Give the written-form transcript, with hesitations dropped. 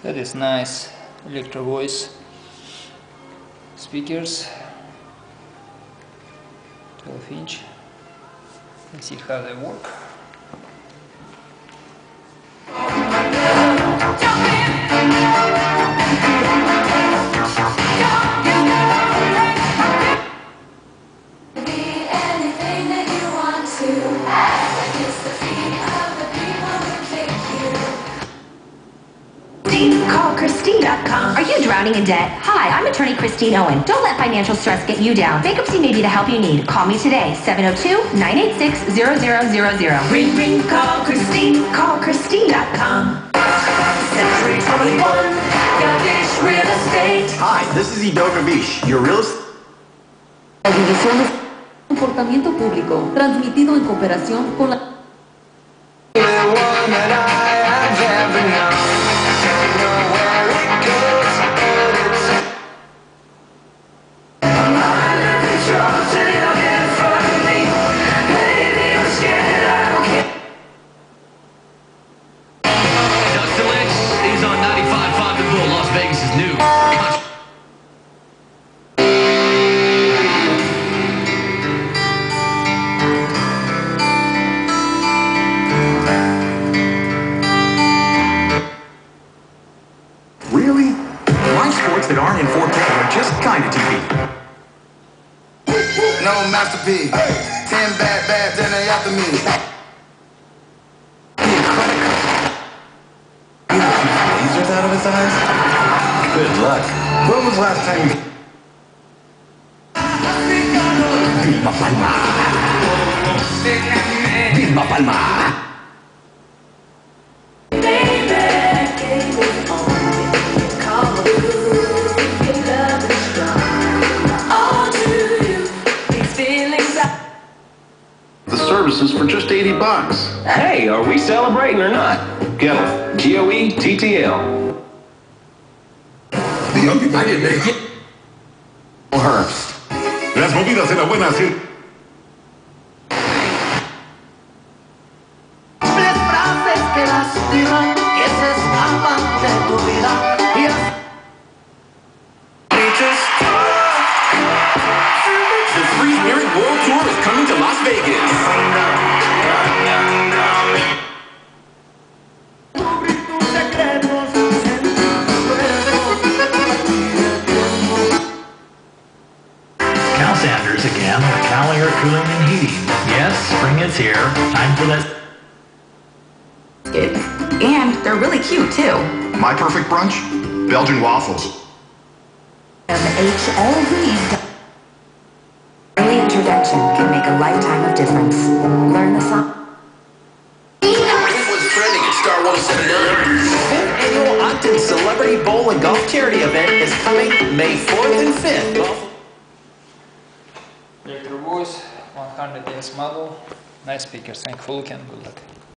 That is nice. Electro Voice speakers, 12-inch. Let's see how they work. Call Christine.com. Are you drowning in debt? Hi, I'm attorney Christine Owen. Don't let financial stress get you down. Bankruptcy may be the help you need. Call me today, 702-986-0000. Ring, ring, call Christine. Call Christine.com. Century 21, Gavish Real Estate. Hi, this is EV Electro Voice, your real estate. La división de comportamiento público, transmitido en cooperación con la... Really? My sports that aren't in 4K are just kind of TV. No masterpiece. 10 bad, then they after me. Lasers out of his eyes? Good luck. When was the last time you... Vilma Palma. Vilma Palma. The services for just $80. Hey, are we celebrating or not? Go. GOE-TTL. I didn't make it. Herbst. Las movidas en la buena sí. Frases que lastiman, que se escapan de tu vida. The Free Spirit World Tour is coming to Las Vegas. Cal Sanders again with Cal Air Cooling and Heating. Yes, spring is here. Time for that. And they're really cute too. My perfect brunch? Belgian waffles. HLV. Early intervention can make a lifetime of difference. Learn the song. What's trending at Star 1079? Fifth annual Ogden Celebrity Bowl and Golf Charity event is coming May 4th and 5th. Electro Voice 100S model. Nice speakers. Thank you for looking. Good luck.